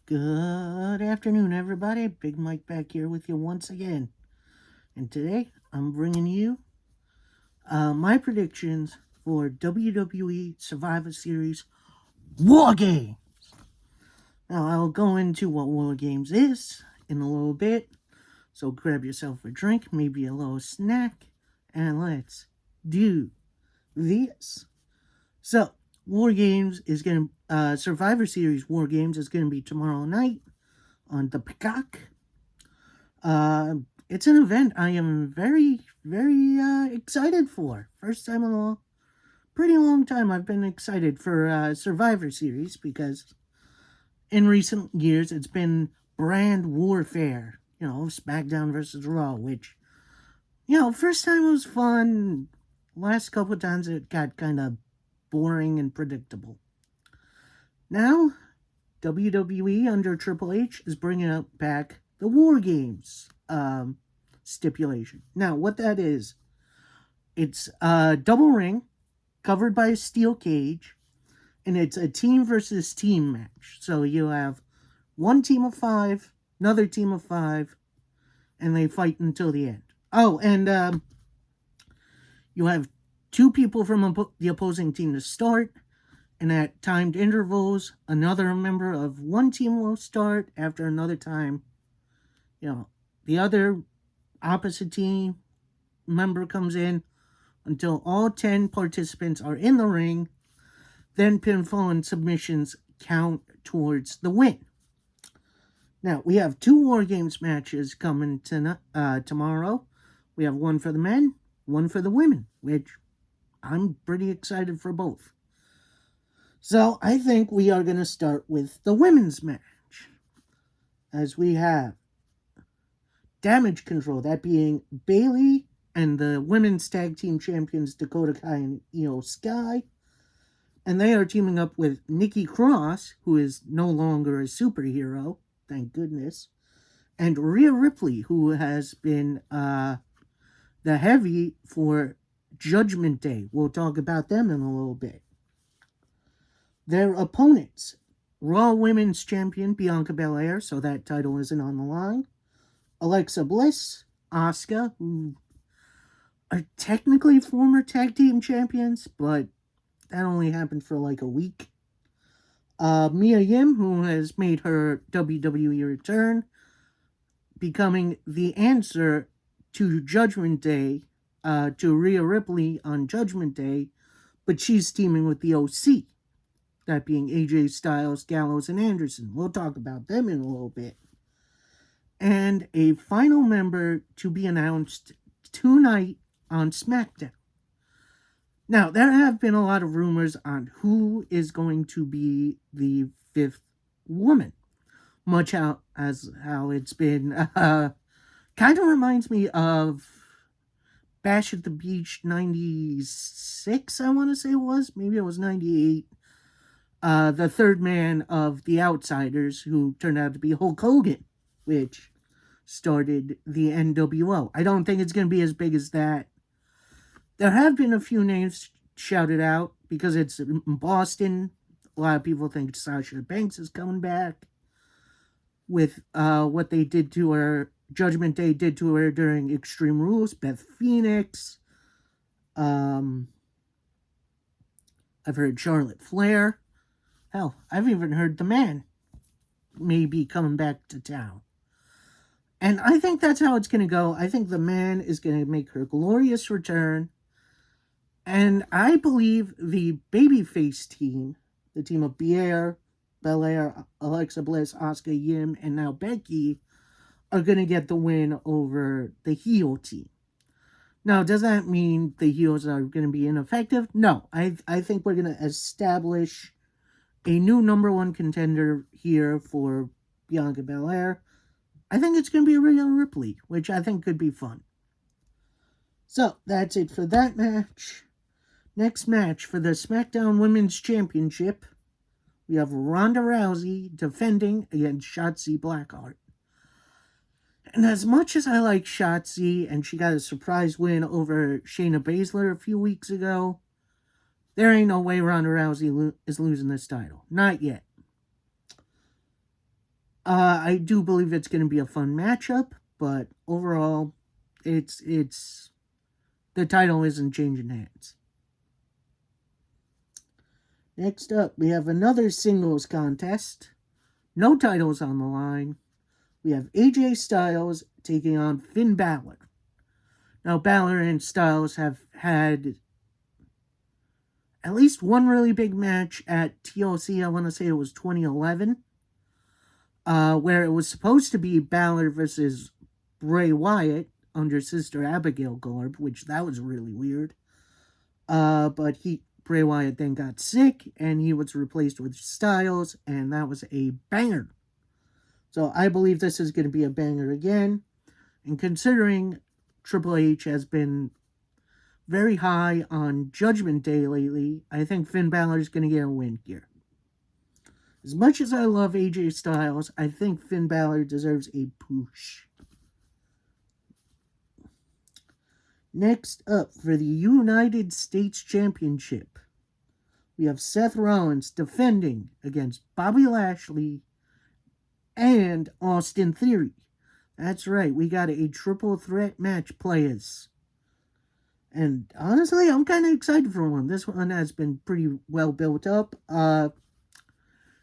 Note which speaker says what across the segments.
Speaker 1: Good afternoon, everybody. Big Mike back here with you once again. And today I'm bringing you my predictions for WWE Survivor Series War Game. Now, I'll go into what War Games is in a little bit. So grab yourself a drink, maybe a little snack, and let's do this. So, War Games is going to, Survivor Series War Games is going to be tomorrow night on the Peacock. It's an event I am very excited for. First time in a pretty long time I've been excited for Survivor Series because in recent years it's been brand warfare. SmackDown versus Raw, which, first time it was fun. Last couple of times it got kind of boring and predictable. Now, WWE under Triple H is bringing back the War Games stipulation. Now, what that is, it's a double ring covered by a steel cage, and it's a team versus team match. So you have one team of 5, another team of 5, and they fight until the end. Oh, and you have 2 people from the opposing team to start, and at timed intervals, another member of one team will start after another time. The other opposite team member comes in until all 10 participants are in the ring. Then pinfall and submissions count towards the win. Now, we have 2 War Games matches coming tomorrow. We have one for the men, one for the women, which I'm pretty excited for both. So I think we are going to start with the women's match, as we have Damage Control, that being Bayley and the women's tag team champions Dakota Kai and Io Sky. And they are teaming up with Nikki Cross, who is no longer a superhero, thank goodness, and Rhea Ripley, who has been the heavy for Judgment Day. We'll talk about them in a little bit. Their opponents, Raw Women's Champion Bianca Belair, so that title isn't on the line, Alexa Bliss, Asuka, who are technically former tag team champions, but that only happened for like a week. Mia Yim, who has made her WWE return, becoming the answer to Judgment Day, to Rhea Ripley on Judgment Day, but she's teaming with the OC. That being AJ Styles, Gallows, and Anderson. We'll talk about them in a little bit. And a final member to be announced tonight on SmackDown. Now, there have been a lot of rumors on who is going to be the 5th woman. Much as how it's been, kind of reminds me of Bash at the Beach 96, I want to say it was. Maybe it was 98. The third man of the Outsiders, who turned out to be Hulk Hogan, which started the NWO. I don't think it's going to be as big as that. There have been a few names shouted out because it's in Boston. A lot of people think Sasha Banks is coming back with what they did to her, Judgment Day did to her during Extreme Rules. Beth Phoenix. I've heard Charlotte Flair. Hell, I've even heard the Man may be coming back to town. And I think that's how it's going to go. I think the Man is going to make her glorious return. And I believe the babyface team, the team of Belair, Alexa Bliss, Asuka, Yim, and now Becky, are going to get the win over the heel team. Now, does that mean the heels are going to be ineffective? No. I think we're going to establish a new number 1 contender here for Bianca Belair. I think it's going to be Rhea Ripley, which I think could be fun. So, that's it for that match. Next match for the SmackDown Women's Championship, we have Ronda Rousey defending against Shotzi Blackheart. And as much as I like Shotzi, and she got a surprise win over Shayna Baszler a few weeks ago, there ain't no way Ronda Rousey is losing this title. Not yet. I do believe it's going to be a fun matchup, but overall, it's the title isn't changing hands. Next up, we have another singles contest. No titles on the line. We have AJ Styles taking on Finn Balor. Now, Balor and Styles have had at least one really big match at TLC. I want to say it was 2011, where it was supposed to be Balor versus Bray Wyatt under Sister Abigail garb, which that was really weird. But Bray Wyatt then got sick, and he was replaced with Styles, and that was a banger. So I believe this is going to be a banger again. And considering Triple H has been very high on Judgment Day lately, I think Finn Balor is going to get a win here. As much as I love AJ Styles, I think Finn Balor deserves a push. Next up, for the United States Championship, we have Seth Rollins defending against Bobby Lashley and Austin Theory. That's right, we got a triple threat match, players. And honestly, I'm kind of excited for one. This one has been pretty well built up.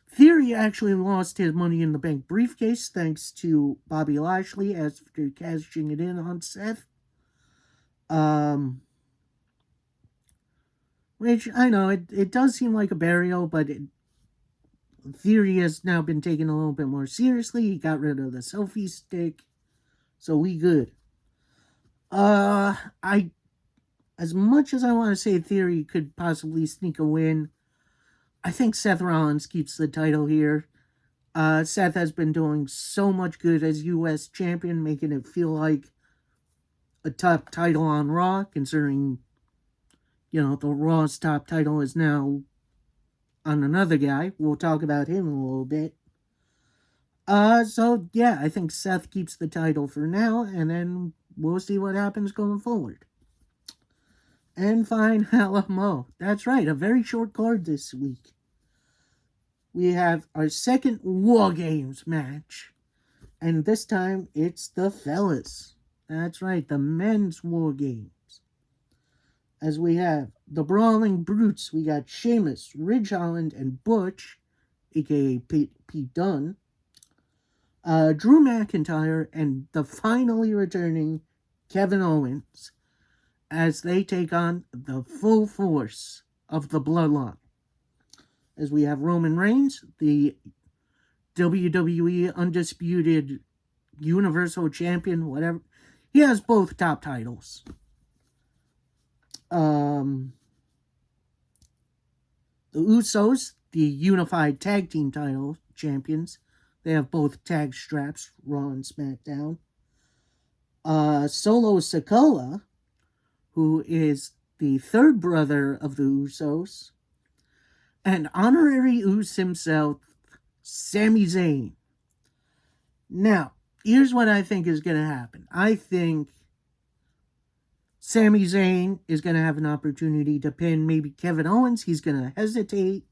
Speaker 1: Theory actually lost his Money in the Bank briefcase thanks to Bobby Lashley after cashing it in on Seth. Which, I know, it does seem like a burial, but Theory has now been taken a little bit more seriously. He got rid of the selfie stick, so we good. As much as I want to say Theory could possibly sneak a win, I think Seth Rollins keeps the title here. Seth has been doing so much good as U.S. champion, making it feel like a top title on Raw, considering, the Raw's top title is now on another guy. We'll talk about him in a little bit. So yeah, I think Seth keeps the title for now, and then we'll see what happens going forward. And fine, Alamo. That's right, a very short card this week. We have our second War Games match, and this time it's the fellas. That's right, the men's War Games. As we have the Brawling Brutes, we got Sheamus, Ridge Holland, and Butch, aka Pete Dunne. Drew McIntyre, and the finally returning Kevin Owens, as they take on the full force of the Bloodline. As we have Roman Reigns, the WWE Undisputed Universal Champion, whatever. He has both top titles. The Usos, the Unified Tag Team title champions. They have both tag straps, Raw and SmackDown. Solo Sikoa, who is the third brother of the Usos, and honorary Us himself, Sami Zayn. Now, here's what I think is going to happen. I think Sami Zayn is going to have an opportunity to pin maybe Kevin Owens. He's going to hesitate,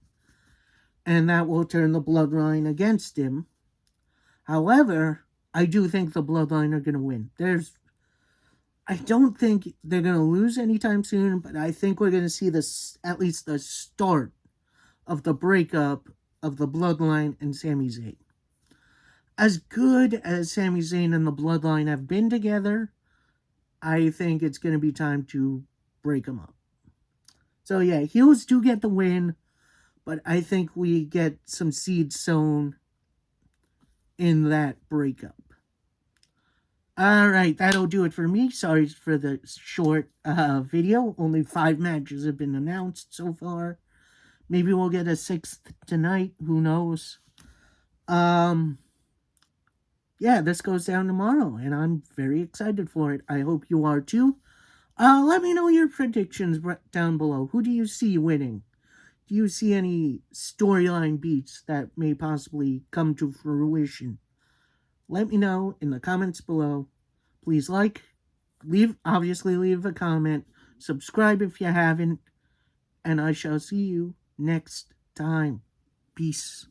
Speaker 1: and that will turn the Bloodline against him. However, I do think the Bloodline are going to win. I don't think they're going to lose anytime soon, but I think we're going to see at least the start of the breakup of the Bloodline and Sami Zayn. As good as Sami Zayn and the Bloodline have been together, I think it's going to be time to break them up. So yeah, heels do get the win, but I think we get some seeds sown in that breakup. Alright, that'll do it for me. Sorry for the short video. Only 5 matches have been announced so far. Maybe we'll get a 6th tonight. Who knows? Yeah, this goes down tomorrow, and I'm very excited for it. I hope you are too. Let me know your predictions down below. Who do you see winning? Do you see any storyline beats that may possibly come to fruition? Let me know in the comments below. Please obviously leave a comment. Subscribe if you haven't. And I shall see you next time. Peace.